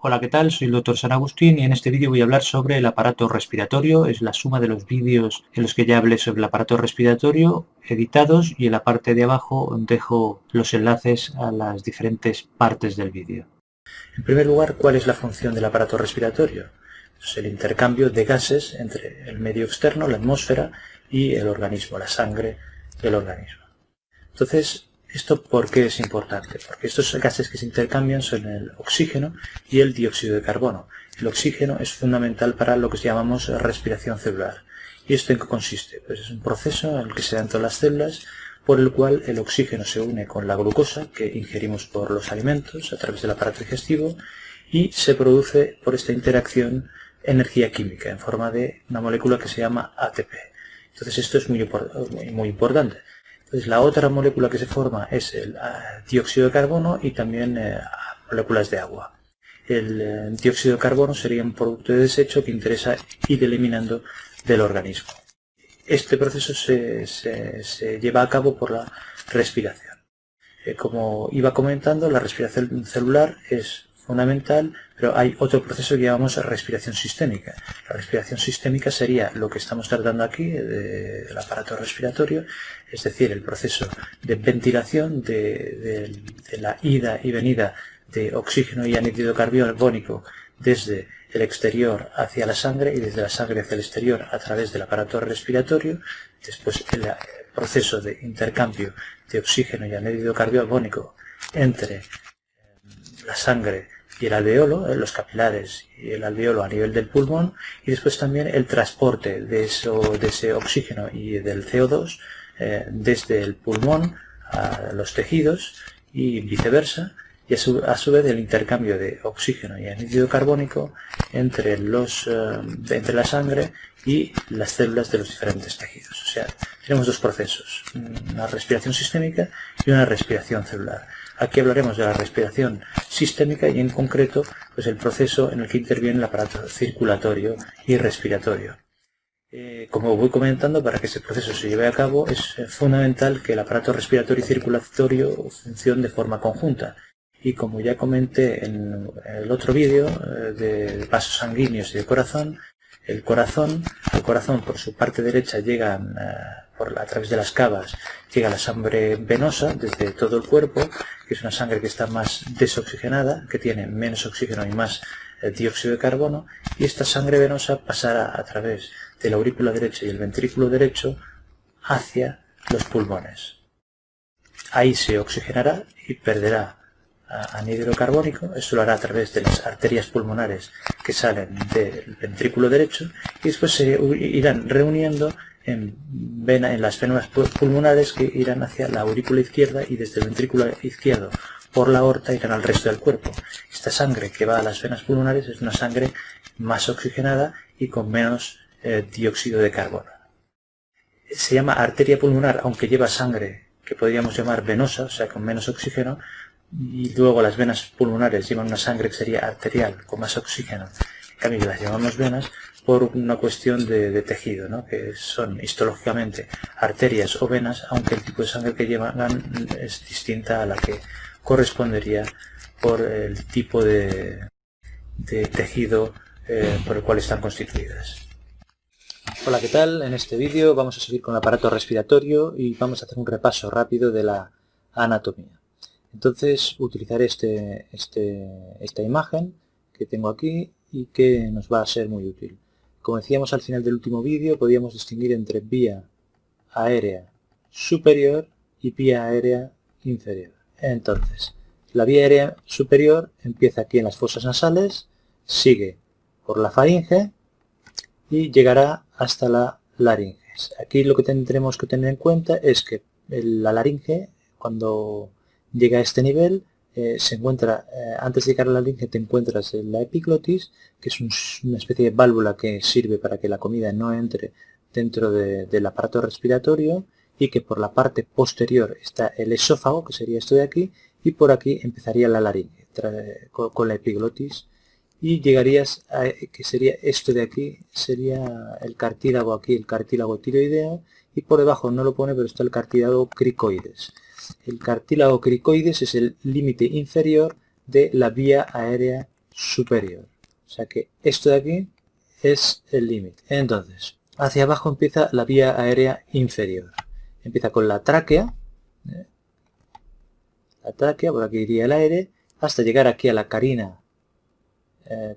Hola, ¿qué tal? Soy el doctor San Agustín y en este vídeo voy a hablar sobre el aparato respiratorio. Es la suma de los vídeos en los que ya hablé sobre el aparato respiratorio editados y en la parte de abajo dejo los enlaces a las diferentes partes del vídeo. En primer lugar, ¿cuál es la función del aparato respiratorio? Es el intercambio de gases entre el medio externo, la atmósfera, y el organismo, la sangre del organismo. Entonces, ¿esto por qué es importante? Porque estos gases que se intercambian son el oxígeno y el dióxido de carbono. El oxígeno es fundamental para lo que llamamos respiración celular. ¿Y esto en qué consiste? Pues es un proceso en el que se dan todas las células por el cual el oxígeno se une con la glucosa que ingerimos por los alimentos a través del aparato digestivo y se produce por esta interacción energía química en forma de una molécula que se llama ATP. Entonces esto es muy importante. Entonces la otra molécula que se forma es el dióxido de carbono y también moléculas de agua. El dióxido de carbono sería un producto de desecho que interesa ir eliminando del organismo. Este proceso se lleva a cabo por la respiración. Como iba comentando, la respiración celular es fundamental, pero hay otro proceso que llamamos respiración sistémica. La respiración sistémica sería lo que estamos tratando aquí del aparato respiratorio, es decir, el proceso de ventilación de la ida y venida de oxígeno y anhídrido carbónico desde el exterior hacia la sangre y desde la sangre hacia el exterior a través del aparato respiratorio. Después el proceso de intercambio de oxígeno y anhídrido carbónico entre la sangre y el alveolo, los capilares y el alveolo a nivel del pulmón, y después también el transporte de ese oxígeno y del CO2 desde el pulmón a los tejidos y viceversa, y a su vez el intercambio de oxígeno y anhídrido carbónico entre la sangre y las células de los diferentes tejidos. O sea, tenemos dos procesos, una respiración sistémica y una respiración celular. Aquí hablaremos de la respiración sistémica y en concreto pues el proceso en el que interviene el aparato circulatorio y respiratorio. Como voy comentando, para que ese proceso se lleve a cabo es fundamental que el aparato respiratorio y circulatorio funcionen de forma conjunta. Y como ya comenté en el otro vídeo de vasos sanguíneos y de corazón, al corazón por su parte derecha llega a través de las cavas, llega la sangre venosa desde todo el cuerpo, que es una sangre que está más desoxigenada, que tiene menos oxígeno y más dióxido de carbono, y esta sangre venosa pasará a través de la aurícula derecha y el ventrículo derecho hacia los pulmones. Ahí se oxigenará y perderá anhídrido carbónico. Esto lo hará a través de las arterias pulmonares que salen del ventrículo derecho y después se irán reuniendo en las venas pulmonares que irán hacia la aurícula izquierda y desde el ventrículo izquierdo por la aorta irán al resto del cuerpo. Esta sangre que va a las venas pulmonares es una sangre más oxigenada y con menos dióxido de carbono. Se llama arteria pulmonar, aunque lleva sangre que podríamos llamar venosa, o sea, con menos oxígeno, y luego las venas pulmonares llevan una sangre que sería arterial, con más oxígeno. En cambio, las llamamos venas por una cuestión de tejido, ¿no? Que son histológicamente arterias o venas, aunque el tipo de sangre que llevan es distinta a la que correspondería por el tipo de tejido por el cual están constituidas. Hola, ¿qué tal? En este vídeo vamos a seguir con el aparato respiratorio y vamos a hacer un repaso rápido de la anatomía. Entonces utilizaré esta imagen que tengo aquí y que nos va a ser muy útil. Como decíamos al final del último vídeo, podíamos distinguir entre vía aérea superior y vía aérea inferior. Entonces, la vía aérea superior empieza aquí en las fosas nasales, sigue por la faringe y llegará hasta la laringe. Aquí lo que tendremos que tener en cuenta es que la laringe, cuando llega a este nivel, se encuentra, antes de llegar a la laringe te encuentras en la epiglotis, que es una especie de válvula que sirve para que la comida no entre dentro del aparato respiratorio, y que por la parte posterior está el esófago, que sería esto de aquí, y por aquí empezaría la laringe, con la epiglotis, y llegarías a, que sería esto de aquí, sería el cartílago aquí, el cartílago tiroideo, y por debajo no lo pone, pero está el cartílago cricoides. El cartílago cricoides es el límite inferior de la vía aérea superior. O sea que esto de aquí es el límite. Entonces, hacia abajo empieza la vía aérea inferior. Empieza con la tráquea. La tráquea, por aquí iría el aire, hasta llegar aquí a la carina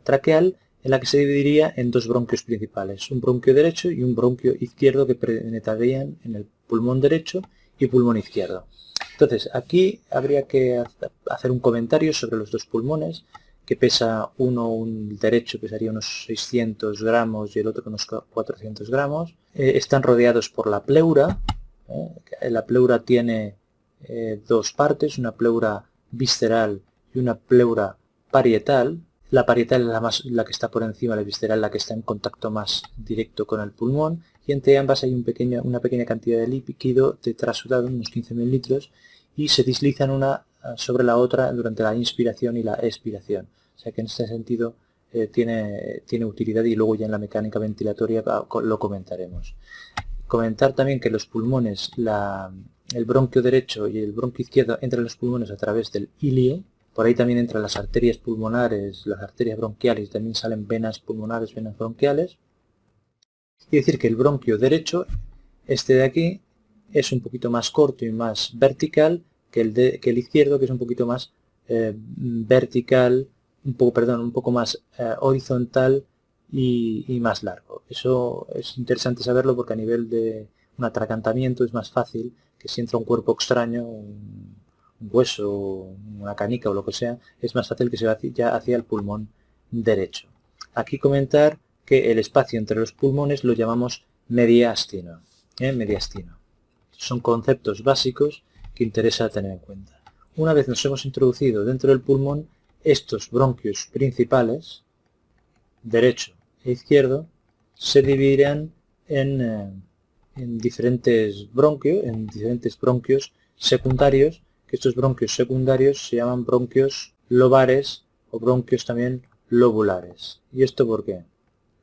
traqueal, en la que se dividiría en dos bronquios principales, un bronquio derecho y un bronquio izquierdo que penetrarían en el pulmón derecho y pulmón izquierdo. Entonces, aquí habría que hacer un comentario sobre los dos pulmones, que pesa un derecho pesaría unos 600 gramos y el otro unos 400 gramos. Están rodeados por la pleura. La pleura tiene dos partes, una pleura visceral y una pleura parietal. La parietal es la que está por encima, la visceral la que está en contacto más directo con el pulmón, y entre ambas hay una pequeña cantidad de líquido trasudado, unos 15 mililitros, y se deslizan una sobre la otra durante la inspiración y la expiración. O sea que en este sentido tiene utilidad, y luego ya en la mecánica ventilatoria lo comentaremos. Comentar también que los pulmones, el bronquio derecho y el bronquio izquierdo entran en los pulmones a través del ilio. Por ahí también entran las arterias pulmonares, las arterias bronquiales, y también salen venas pulmonares, venas bronquiales. Y decir que el bronquio derecho, este de aquí, es un poquito más corto y más vertical que el izquierdo, que es un poquito más vertical, un poco más horizontal y más largo. Eso es interesante saberlo porque a nivel de un atragantamiento es más fácil que si entra un cuerpo extraño, un hueso, una canica o lo que sea, es más fácil que se vaya hacia el pulmón derecho. Aquí comentar que el espacio entre los pulmones lo llamamos mediastino. Mediastino. Son conceptos básicos que interesa tener en cuenta. Una vez nos hemos introducido dentro del pulmón, estos bronquios principales, derecho e izquierdo, se dividirán en diferentes bronquios secundarios, que estos bronquios secundarios se llaman bronquios lobares o bronquios también lobulares. ¿Y esto por qué?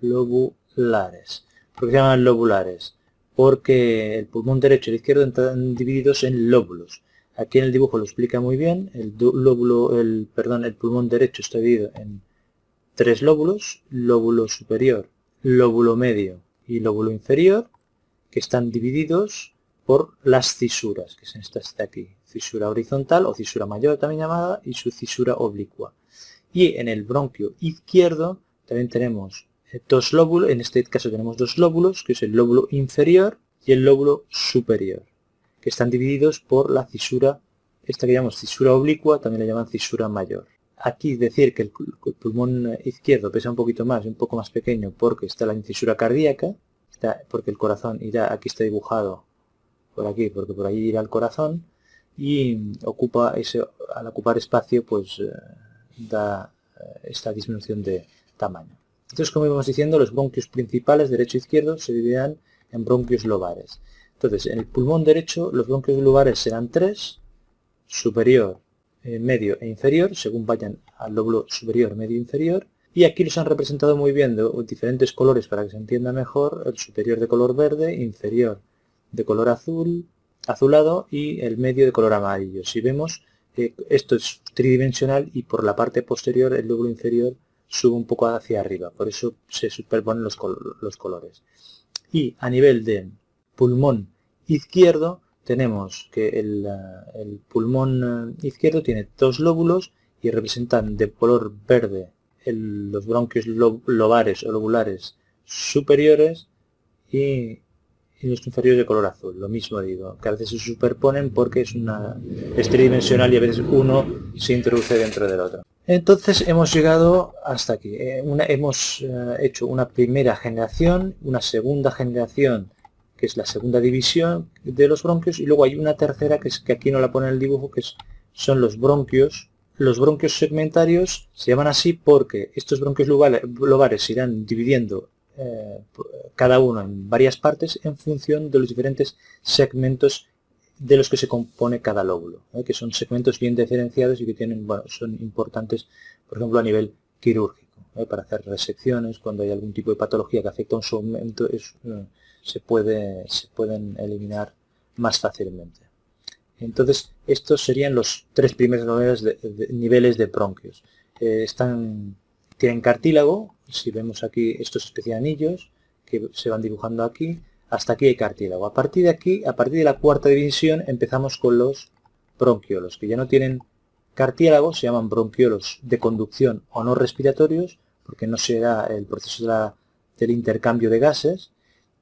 Lobulares. ¿Por qué se llaman lobulares? Porque el pulmón derecho y el izquierdo están divididos en lóbulos. Aquí en el dibujo lo explica muy bien. El pulmón derecho está dividido en tres lóbulos: lóbulo superior, lóbulo medio y lóbulo inferior, que están divididos por las cisuras, que es esta de aquí, cisura horizontal o cisura mayor también llamada, y su cisura oblicua. Y en el bronquio izquierdo también tenemos dos lóbulos, en este caso tenemos dos lóbulos, que es el lóbulo inferior y el lóbulo superior, que están divididos por la cisura, esta que llamamos cisura oblicua, también la llaman cisura mayor. Aquí decir que el pulmón izquierdo pesa un poquito más y un poco más pequeño porque está la incisura cardíaca, porque el corazón irá, aquí está dibujado por aquí, porque por ahí irá el corazón, y al ocupar espacio pues da esta disminución de tamaño. Entonces, como íbamos diciendo, los bronquios principales, derecho e izquierdo, se dividirán en bronquios lobares. Entonces, en el pulmón derecho, los bronquios lobares serán tres: superior, medio e inferior, según vayan al lóbulo superior, medio e inferior. Y aquí los han representado muy bien de diferentes colores para que se entienda mejor: el superior de color verde, inferior de color azulado y el medio de color amarillo. Si vemos, esto es tridimensional y por la parte posterior el lóbulo inferior sube un poco hacia arriba, por eso se superponen los colores. Y a nivel de pulmón izquierdo tenemos que el pulmón izquierdo tiene dos lóbulos y representan de color verde los bronquios lobares o lobulares superiores y los inferiores de color azul. Lo mismo digo, que a veces se superponen porque es tridimensional y a veces uno se introduce dentro del otro. Entonces hemos llegado hasta aquí. Hemos hecho una primera generación, una segunda generación, que es la segunda división de los bronquios, y luego hay una tercera que aquí no la pone en el dibujo, que son los bronquios. Los bronquios segmentarios se llaman así porque estos bronquios lobares se irán dividiendo cada uno en varias partes en función de los diferentes segmentos de los que se compone cada lóbulo, que son segmentos bien diferenciados y que son importantes, por ejemplo, a nivel quirúrgico, para hacer resecciones, cuando hay algún tipo de patología que afecta a un segmento, se pueden eliminar más fácilmente. Entonces, estos serían los tres primeros niveles de bronquios. Están tienen cartílago. Si vemos aquí estos especies de anillos que se van dibujando aquí, hasta aquí hay cartílago. A partir de aquí, a partir de la cuarta división, empezamos con los bronquiolos, que ya no tienen cartílago, se llaman bronquiolos de conducción o no respiratorios, porque no se da el proceso del intercambio de gases,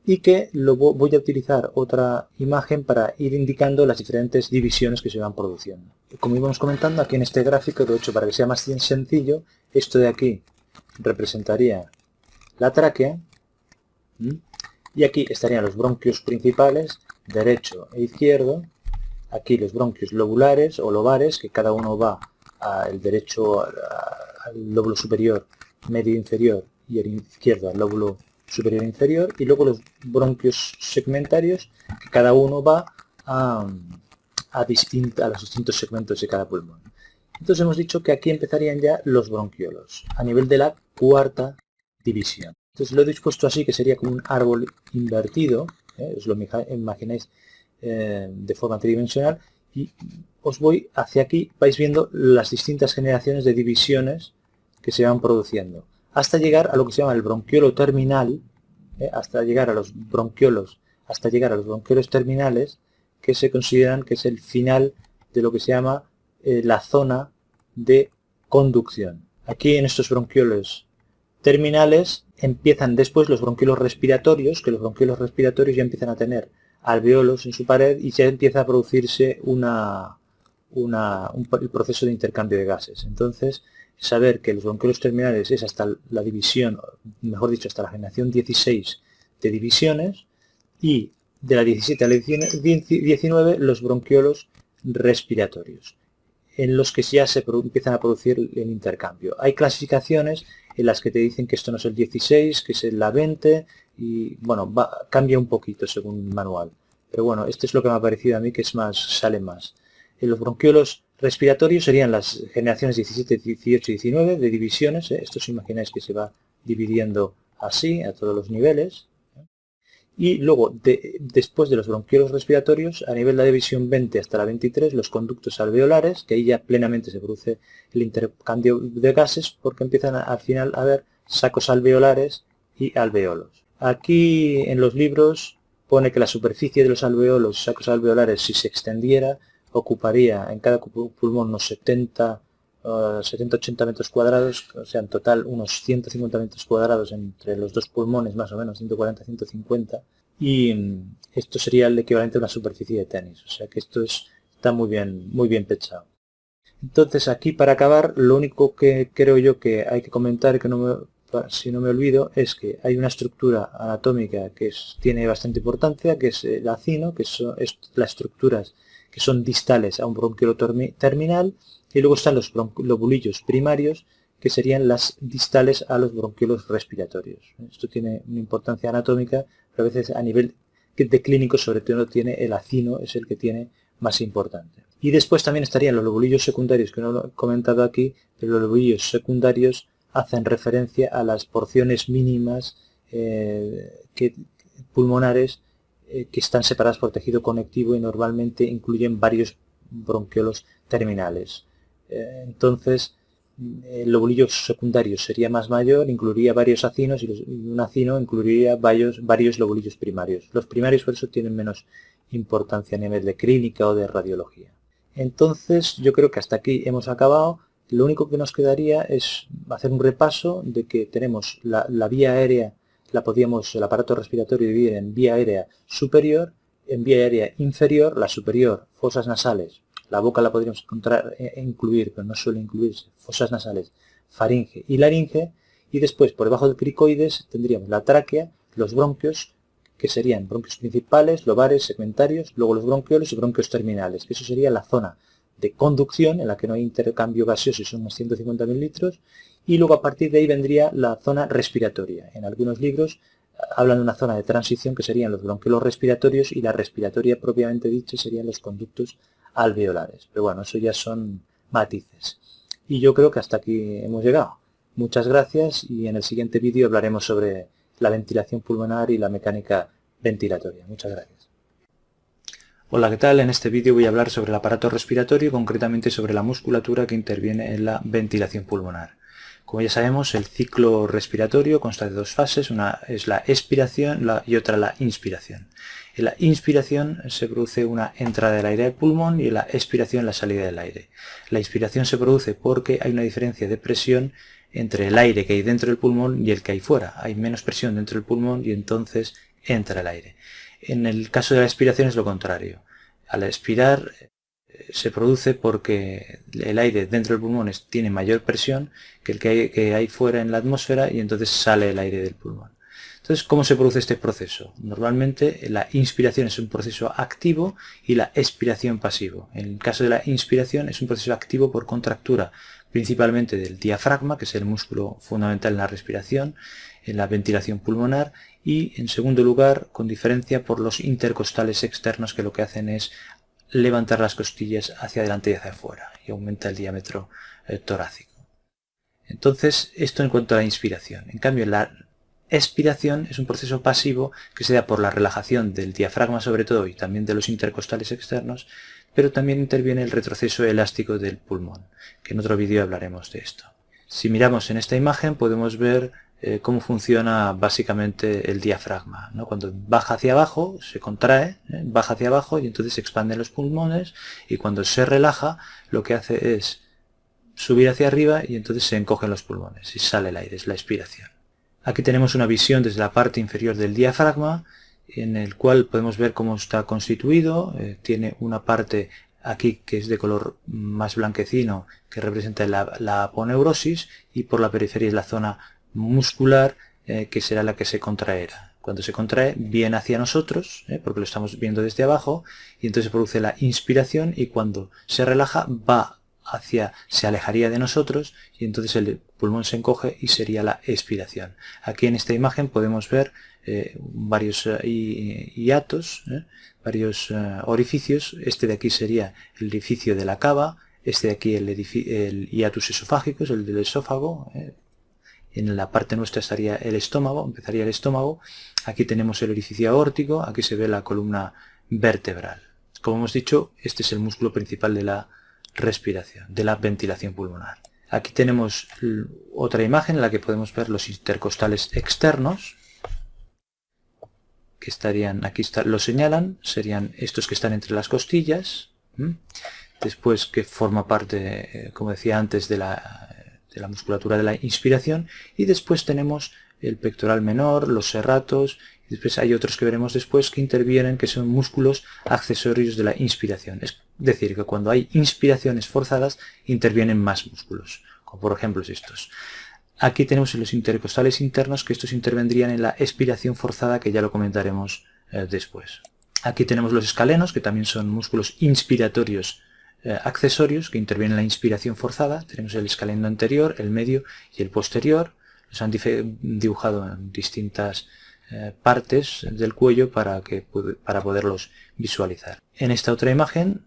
y que voy a utilizar otra imagen para ir indicando las diferentes divisiones que se van produciendo. Como íbamos comentando, aquí en este gráfico, de hecho, para que sea más sencillo, esto de aquí representaría la tráquea, y aquí estarían los bronquios principales, derecho e izquierdo. Aquí los bronquios lobulares o lobares, que cada uno va al derecho al lóbulo superior, medio inferior, y el izquierdo al lóbulo superior e inferior, y luego los bronquios segmentarios, que cada uno va a los distintos segmentos de cada pulmón. Entonces hemos dicho que aquí empezarían ya los bronquiolos, a nivel de la cuarta división. Entonces lo he dispuesto así, que sería como un árbol invertido, os lo imagináis de forma tridimensional, y os voy hacia aquí, vais viendo las distintas generaciones de divisiones que se van produciendo, hasta llegar a lo que se llama el bronquiolo terminal, hasta llegar a los bronquiolos terminales, que se consideran que es el final de lo que se llama la zona de conducción. Aquí en estos bronquiolos terminales empiezan después los bronquiolos respiratorios, que los bronquiolos respiratorios ya empiezan a tener alveolos en su pared y ya empieza a producirse el proceso de intercambio de gases. Entonces, saber que los bronquiolos terminales es hasta la división, mejor dicho, hasta la generación 16 de divisiones, y de la 17 a la 19 los bronquiolos respiratorios, en los que ya se empiezan a producir el intercambio. Hay clasificaciones en las que te dicen que esto no es el 16, que es la 20, y bueno, cambia un poquito según el manual. Pero bueno, esto es lo que me ha parecido a mí, que es sale más. En los bronquiolos respiratorios serían las generaciones 17, 18 y 19 de divisiones. Esto os imagináis que se va dividiendo así a todos los niveles. Y luego, después de los bronquiolos respiratorios, a nivel de la división 20 hasta la 23, los conductos alveolares, que ahí ya plenamente se produce el intercambio de gases, porque empiezan al final a haber sacos alveolares y alveolos. Aquí en los libros pone que la superficie de los alveolos, sacos alveolares, si se extendiera, ocuparía en cada pulmón unos 70-80 metros cuadrados, o sea, en total unos 150 metros cuadrados entre los dos pulmones, más o menos 140-150, y esto sería el equivalente a una superficie de tenis, o sea que esto está muy bien pensado. Entonces aquí, para acabar, lo único que creo yo que hay que comentar, si no me olvido, es que hay una estructura anatómica que tiene bastante importancia, que es el acino, que son las estructuras que son distales a un bronquiolo terminal, y luego están los lobulillos primarios, que serían las distales a los bronquiolos respiratorios. Esto tiene una importancia anatómica, pero a veces a nivel de clínico, sobre todo, tiene el acino, es el que tiene más importante. Y después también estarían los lobulillos secundarios, que no lo he comentado aquí, pero los lobulillos secundarios hacen referencia a las porciones mínimas pulmonares que están separadas por tejido conectivo y normalmente incluyen varios bronquiolos terminales. Entonces, el lobulillo secundario sería más mayor, incluiría varios acinos, y un acino incluiría varios lobulillos primarios. Los primarios por eso tienen menos importancia a nivel de clínica o de radiología. Entonces, yo creo que hasta aquí hemos acabado. Lo único que nos quedaría es hacer un repaso de que tenemos la vía aérea, el aparato respiratorio dividir en vía aérea superior, en vía aérea inferior, la superior, fosas nasales. La boca la podríamos incluir, pero no suele incluirse, fosas nasales, faringe y laringe, y después por debajo del cricoides tendríamos la tráquea, los bronquios, que serían bronquios principales, lobares, segmentarios, luego los bronquiolos y bronquios terminales, que eso sería la zona de conducción, en la que no hay intercambio gaseoso y son unos 150 mililitros, y luego a partir de ahí vendría la zona respiratoria. En algunos libros hablan de una zona de transición que serían los bronquiolos respiratorios, y la respiratoria propiamente dicha serían los conductos alveolares. Pero bueno, eso ya son matices. Y yo creo que hasta aquí hemos llegado. Muchas gracias, y en el siguiente vídeo hablaremos sobre la ventilación pulmonar y la mecánica ventilatoria. Muchas gracias. Hola, ¿qué tal? En este vídeo voy a hablar sobre el aparato respiratorio y concretamente sobre la musculatura que interviene en la ventilación pulmonar. Como ya sabemos, el ciclo respiratorio consta de dos fases, una es la expiración y otra la inspiración. En la inspiración se produce una entrada del aire al pulmón y en la expiración la salida del aire. La inspiración se produce porque hay una diferencia de presión entre el aire que hay dentro del pulmón y el que hay fuera. Hay menos presión dentro del pulmón y entonces entra el aire. En el caso de la expiración es lo contrario. Al expirar se produce porque el aire dentro del pulmón tiene mayor presión que el que hay fuera en la atmósfera y entonces sale el aire del pulmón. Entonces, ¿cómo se produce este proceso? Normalmente la inspiración es un proceso activo y la expiración pasivo. En el caso de la inspiración es un proceso activo por contractura principalmente del diafragma, que es el músculo fundamental en la respiración, en la ventilación pulmonar, y en segundo lugar, con diferencia, por los intercostales externos, que lo que hacen es levantar las costillas hacia adelante y hacia afuera y aumenta el diámetro torácico. Entonces, esto en cuanto a la inspiración. En cambio, la expiración es un proceso pasivo que se da por la relajación del diafragma sobre todo y también de los intercostales externos, pero también interviene el retroceso elástico del pulmón, que en otro vídeo hablaremos de esto. Si miramos en esta imagen podemos ver cómo funciona básicamente el diafragma, ¿no? Cuando baja hacia abajo se contrae, baja hacia abajo y entonces se expanden los pulmones, y cuando se relaja lo que hace es subir hacia arriba y entonces se encogen los pulmones y sale el aire, es la expiración. Aquí tenemos una visión desde la parte inferior del diafragma, en el cual podemos ver cómo está constituido. Tiene una parte aquí que es de color más blanquecino, que representa la aponeurosis, y por la periferia es la zona muscular, que será la que se contraerá. Cuando se contrae viene hacia nosotros, porque lo estamos viendo desde abajo, y entonces se produce la inspiración, y cuando se relaja se alejaría de nosotros y entonces el pulmón se encoge y sería la expiración. Aquí en esta imagen podemos ver varios hiatos, varios orificios. Este de aquí sería el orificio de la cava, este de aquí el hiatus esofágico, es el del esófago. En la parte nuestra estaría el estómago, empezaría el estómago. Aquí tenemos el orificio aórtico, aquí se ve la columna vertebral. Como hemos dicho, este es el músculo principal de la respiración, de la ventilación pulmonar. Aquí tenemos otra imagen en la que podemos ver los intercostales externos, que estarían, aquí lo señalan, serían estos que están entre las costillas, después que forma parte, como decía antes, de la musculatura de la inspiración, y después tenemos el pectoral menor, los serratos, y después hay otros que veremos después que intervienen, que son músculos accesorios de la inspiración. Es decir, que cuando hay inspiraciones forzadas intervienen más músculos, como por ejemplo estos. Aquí tenemos los intercostales internos, que estos intervendrían en la expiración forzada, que ya lo comentaremos después. Aquí tenemos los escalenos, que también son músculos inspiratorios accesorios que intervienen en la inspiración forzada. Tenemos el escaleno anterior, el medio y el posterior. Los han dibujado en distintas partes del cuello para poderlos visualizar. En esta otra imagen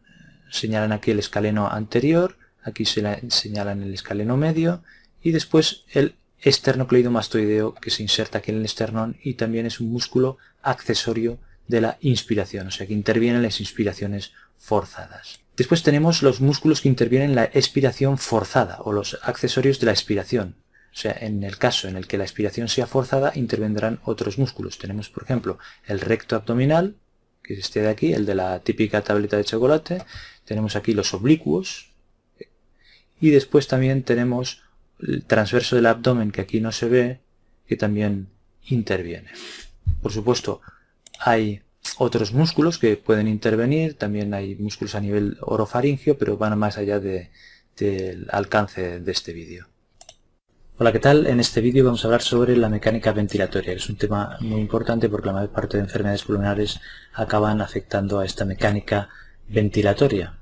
señalan aquí el escaleno anterior, aquí señalan el escaleno medio y después el esternocleidomastoideo, que se inserta aquí en el esternón y también es un músculo accesorio de la inspiración, o sea que intervienen las inspiraciones forzadas. Después tenemos los músculos que intervienen en la expiración forzada o los accesorios de la expiración. O sea, en el caso en el que la expiración sea forzada, intervendrán otros músculos. Tenemos, por ejemplo, el recto abdominal, que es este de aquí, el de la típica tableta de chocolate. Tenemos aquí los oblicuos. Y después también tenemos el transverso del abdomen, que aquí no se ve, que también interviene. Por supuesto, hay otros músculos que pueden intervenir. También hay músculos a nivel orofaringio, pero van más allá del alcance de este vídeo. Hola, ¿qué tal? En este vídeo vamos a hablar sobre la mecánica ventilatoria, que es un tema muy importante porque la mayor parte de enfermedades pulmonares acaban afectando a esta mecánica ventilatoria.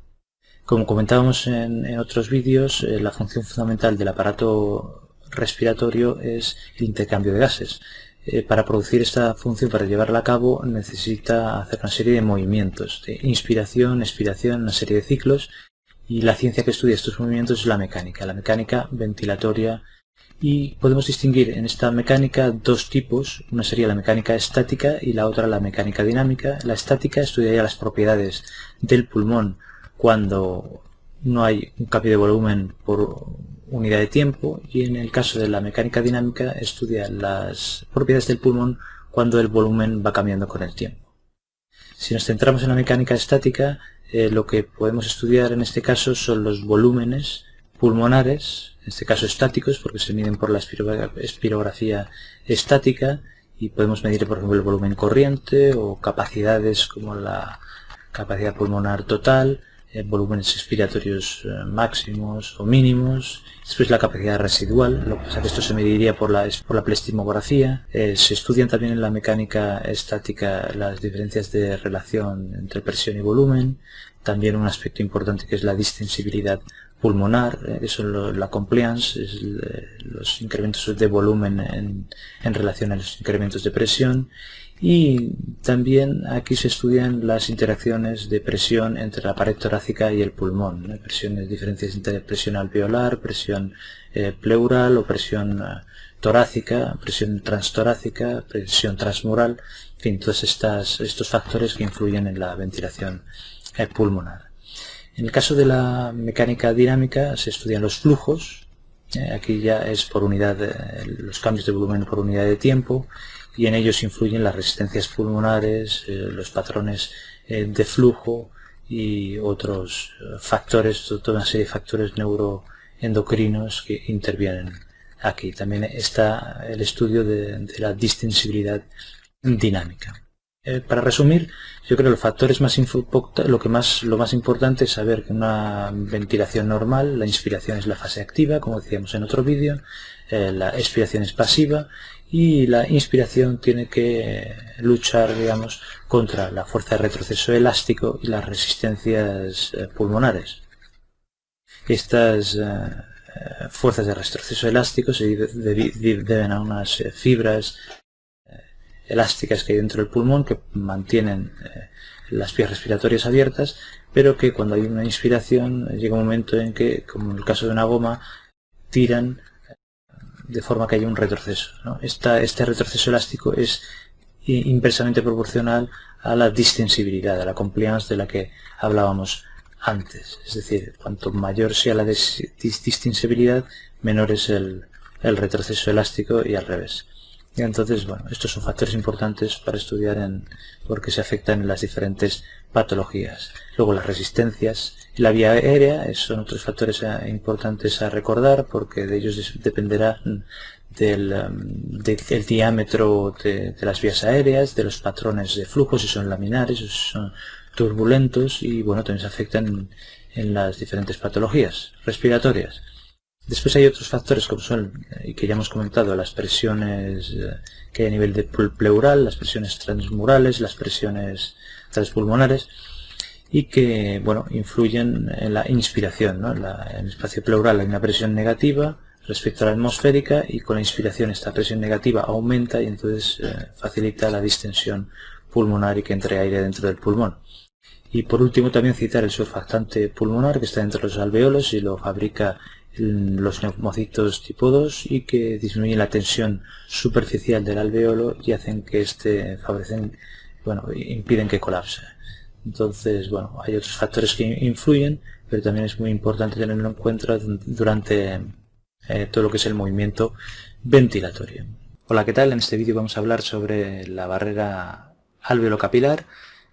Como comentábamos en otros vídeos, la función fundamental del aparato respiratorio es el intercambio de gases. Para producir esta función, para llevarla a cabo, necesita hacer una serie de movimientos, de inspiración, expiración, una serie de ciclos, y la ciencia que estudia estos movimientos es la mecánica ventilatoria. Y podemos distinguir en esta mecánica dos tipos. Una sería la mecánica estática y la otra la mecánica dinámica. La estática estudiaría las propiedades del pulmón cuando no hay un cambio de volumen por unidad de tiempo, y en el caso de la mecánica dinámica estudia las propiedades del pulmón cuando el volumen va cambiando con el tiempo. Si nos centramos en la mecánica estática, lo que podemos estudiar en este caso son los volúmenes pulmonares, en este caso estáticos, porque se miden por la espirografía estática, y podemos medir, por ejemplo, el volumen corriente o capacidades como la capacidad pulmonar total, volúmenes expiratorios máximos o mínimos, después la capacidad residual, lo que pasa que esto se mediría por la plestimografía. Se estudian también en la mecánica estática las diferencias de relación entre presión y volumen, también un aspecto importante que es la distensibilidad pulmonar, eso es la compliance, es los incrementos de volumen en relación a los incrementos de presión. Y también aquí se estudian las interacciones de presión entre la pared torácica y el pulmón, diferencias entre presión alveolar, presión pleural o presión torácica, presión transtorácica, presión transmural, en fin, todos estos factores que influyen en la ventilación pulmonar. En el caso de la mecánica dinámica se estudian los flujos, aquí ya es por unidad, los cambios de volumen por unidad de tiempo, y en ellos influyen las resistencias pulmonares, los patrones de flujo y otros factores, toda una serie de factores neuroendocrinos que intervienen aquí. También está el estudio de la distensibilidad dinámica. Para resumir, yo creo que los factores lo más importante es saber que una ventilación normal, la inspiración es la fase activa, como decíamos en otro vídeo, la expiración es pasiva, y la inspiración tiene que luchar, digamos, contra la fuerza de retroceso elástico y las resistencias pulmonares. Estas fuerzas de retroceso elástico se deben a unas fibras elásticas que hay dentro del pulmón que mantienen las vías respiratorias abiertas, pero que cuando hay una inspiración llega un momento en que, como en el caso de una goma, tiran de forma que haya un retroceso, ¿no? Este retroceso elástico es inversamente proporcional a la distensibilidad, a la compliance de la que hablábamos antes. Es decir, cuanto mayor sea la distensibilidad, menor es el retroceso elástico, y al revés. Y entonces, bueno, estos son factores importantes para estudiar porque se afectan en las diferentes patologías. Luego las resistencias y la vía aérea son otros factores importantes a recordar, porque de ellos dependerá del diámetro de las vías aéreas, de los patrones de flujo, si son laminares o si son turbulentos, y bueno, también se afectan en las diferentes patologías respiratorias. Después hay otros factores como son, y que ya hemos comentado, las presiones que hay a nivel de pleural, las presiones transmurales, las presiones transpulmonares, y que, bueno, influyen en la inspiración, ¿no? En el espacio pleural hay una presión negativa respecto a la atmosférica, y con la inspiración esta presión negativa aumenta y entonces facilita la distensión pulmonar y que entre aire dentro del pulmón. Y por último también citar el surfactante pulmonar, que está dentro de los alveolos y lo fabrica los neumocitos tipo 2, y que disminuyen la tensión superficial del alveolo y hacen que impiden que colapse. Entonces, bueno, hay otros factores que influyen, pero también es muy importante tenerlo en cuenta durante todo lo que es el movimiento ventilatorio. Hola, ¿qué tal? En este vídeo vamos a hablar sobre la barrera alveolo-capilar,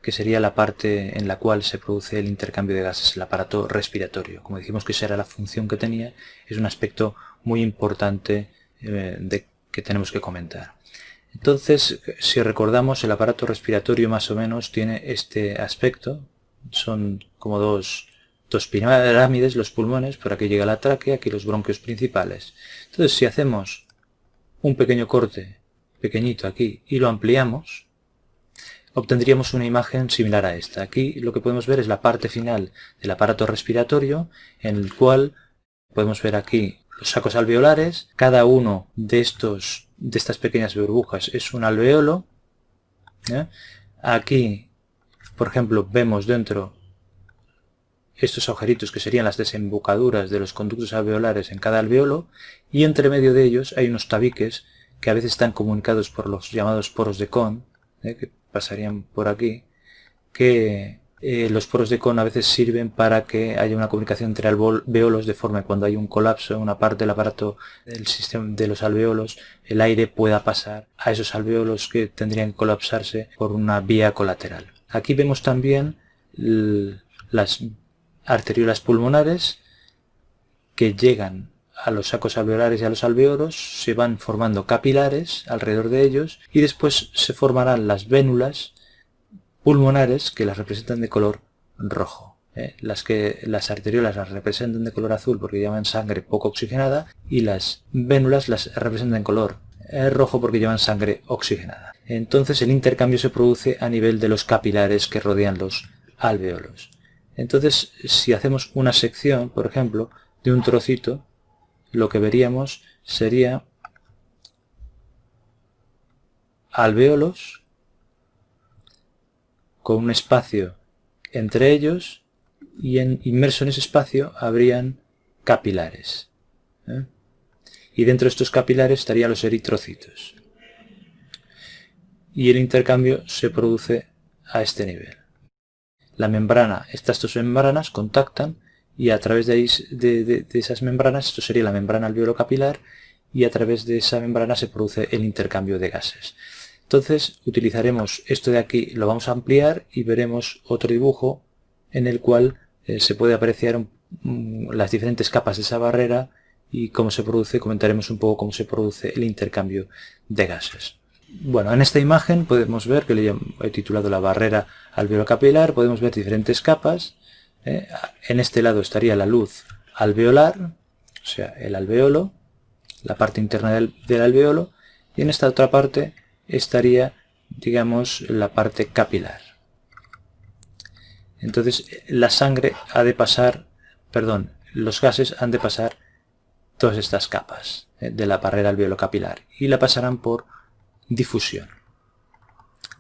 que sería la parte en la cual se produce el intercambio de gases, el aparato respiratorio. Como dijimos que esa era la función que tenía, es un aspecto muy importante que tenemos que comentar. Entonces, si recordamos, el aparato respiratorio más o menos tiene este aspecto. Son como dos pirámides, los pulmones, por aquí llega la tráquea, aquí los bronquios principales. Entonces, si hacemos un pequeño corte, pequeñito aquí, y lo ampliamos, obtendríamos una imagen similar a esta. Aquí lo que podemos ver es la parte final del aparato respiratorio, en el cual podemos ver aquí los sacos alveolares. Cada uno de estas pequeñas burbujas es un alveolo. Aquí, por ejemplo, vemos dentro estos agujeritos que serían las desembocaduras de los conductos alveolares en cada alveolo, y entre medio de ellos hay unos tabiques que a veces están comunicados por los llamados poros de Kohn, que pasarían por aquí, que Los poros de Kohn a veces sirven para que haya una comunicación entre alveolos, de forma que cuando hay un colapso en una parte del aparato del sistema de los alveolos, el aire pueda pasar a esos alveolos que tendrían que colapsarse por una vía colateral. Aquí vemos también las arteriolas pulmonares que llegan a los sacos alveolares y a los alveolos, se van formando capilares alrededor de ellos y después se formarán las vénulas pulmonares que las representan de color rojo. Las arteriolas las representan de color azul porque llevan sangre poco oxigenada y las vénulas las representan en color rojo porque llevan sangre oxigenada. Entonces el intercambio se produce a nivel de los capilares que rodean los alveolos. Entonces, si hacemos una sección, por ejemplo, de un trocito, lo que veríamos sería alveolos con un espacio entre ellos y inmerso en ese espacio habrían capilares. Y dentro de estos capilares estarían los eritrocitos. Y el intercambio se produce a este nivel. La membrana, estas dos membranas contactan y a través de esas membranas, esto sería la membrana alveolo-capilar, y a través de esa membrana se produce el intercambio de gases. Entonces utilizaremos esto de aquí, lo vamos a ampliar y veremos otro dibujo en el cual se puede apreciar las diferentes capas de esa barrera y cómo se produce, comentaremos un poco cómo se produce el intercambio de gases. Bueno, en esta imagen podemos ver, que le he titulado la barrera alveolo-capilar, podemos ver diferentes capas. En este lado estaría la luz alveolar, o sea, el alveolo, la parte interna del alveolo, y en esta otra parte estaría, digamos, la parte capilar. Entonces la sangre ha de pasar, perdón, los gases han de pasar todas estas capas de la barrera alveolo-capilar y la pasarán por difusión,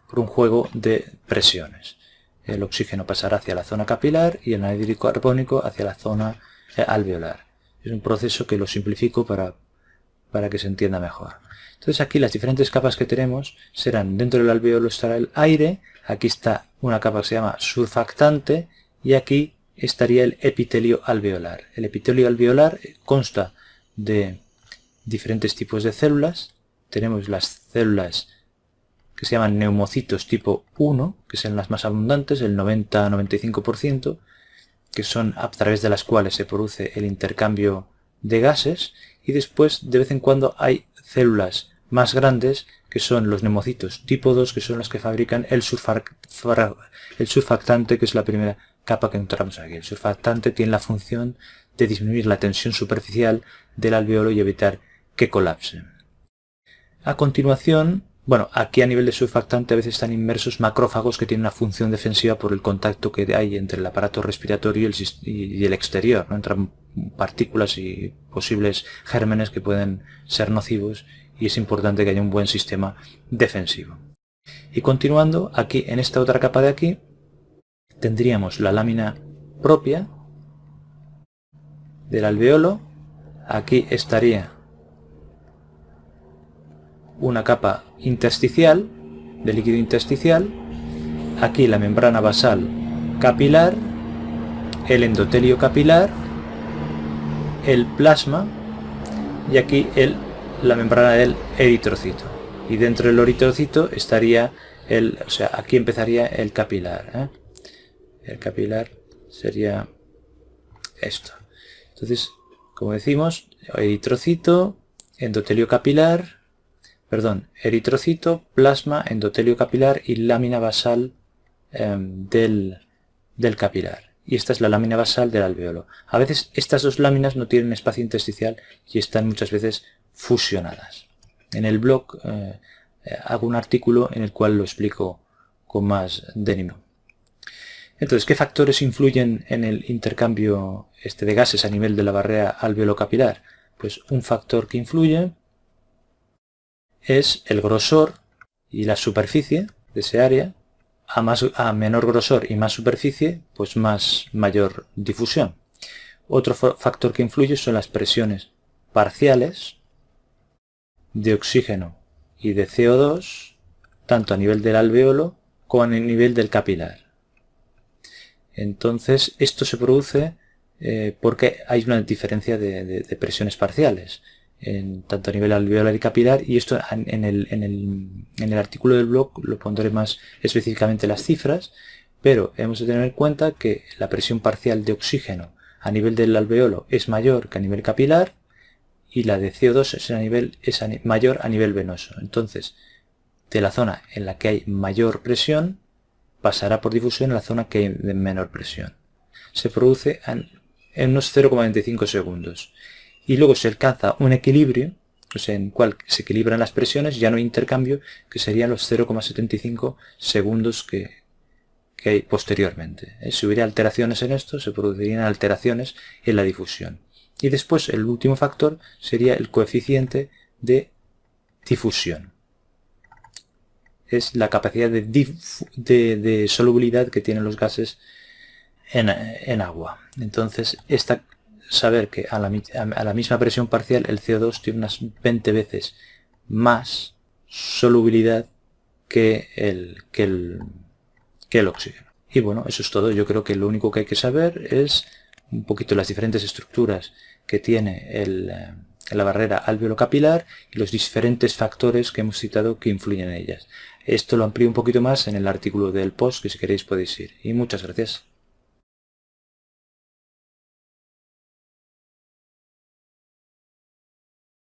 por un juego de presiones. El oxígeno pasará hacia la zona capilar y el anhídrico carbónico hacia la zona alveolar. Es un proceso que lo simplifico para que se entienda mejor. Entonces aquí las diferentes capas que tenemos serán, dentro del alveolo estará el aire, aquí está una capa que se llama surfactante y aquí estaría el epitelio alveolar. El epitelio alveolar consta de diferentes tipos de células. Tenemos las células que se llaman neumocitos tipo 1, que son las más abundantes, el 90-95%, que son a través de las cuales se produce el intercambio de gases, y después de vez en cuando hay células más grandes que son los neumocitos tipo 2, que son las que fabrican el surfactante, que es la primera capa que encontramos aquí. El surfactante tiene la función de disminuir la tensión superficial del alveolo y evitar que colapse. A continuación, bueno, aquí a nivel de surfactante a veces están inmersos macrófagos que tienen una función defensiva por el contacto que hay entre el aparato respiratorio y el exterior, ¿no? Entran partículas y posibles gérmenes que pueden ser nocivos y es importante que haya un buen sistema defensivo. Y continuando, aquí en esta otra capa de aquí tendríamos la lámina propia del alveolo. Aquí estaría una capa intersticial, de líquido intersticial, aquí la membrana basal capilar, el endotelio capilar, el plasma y aquí la membrana del eritrocito. Y dentro del eritrocito estaría o sea, aquí empezaría el capilar. El capilar sería esto. Entonces, como decimos, eritrocito, endotelio capilar, eritrocito, plasma, endotelio capilar y lámina basal del capilar. Y esta es la lámina basal del alveolo. A veces estas dos láminas no tienen espacio intersticial y están muchas veces fusionadas. En el blog hago un artículo en el cual lo explico con más denuedo. Entonces, ¿qué factores influyen en el intercambio de gases a nivel de la barrera alveolo-capilar? Pues un factor que influye es el grosor y la superficie de ese área. A menor grosor y más superficie, pues mayor difusión. Otro factor que influye son las presiones parciales de oxígeno y de CO2, tanto a nivel del alveolo como a nivel del capilar. Entonces esto se produce porque hay una diferencia de presiones parciales, tanto a nivel alveolar y capilar, y esto en el artículo del blog lo pondré más específicamente las cifras, pero hemos de tener en cuenta que la presión parcial de oxígeno a nivel del alveolo es mayor que a nivel capilar, y la de CO2 es mayor a nivel venoso. Entonces, de la zona en la que hay mayor presión, pasará por difusión a la zona que hay de menor presión. Se produce en unos 0,25 segundos. Y luego se alcanza un equilibrio, o sea, en cual se equilibran las presiones, ya no hay intercambio, que serían los 0,75 segundos que hay posteriormente. Si hubiera alteraciones en esto, se producirían alteraciones en la difusión. Y después el último factor sería el coeficiente de difusión. Es la capacidad de solubilidad que tienen los gases en agua. Entonces, saber que a la misma presión parcial el CO2 tiene unas 20 veces más solubilidad que el oxígeno. Y bueno, eso es todo. Yo creo que lo único que hay que saber es un poquito las diferentes estructuras que tiene la barrera alveolo-capilar y los diferentes factores que hemos citado que influyen en ellas. Esto lo amplío un poquito más en el artículo del post, que si queréis podéis ir. Y muchas gracias.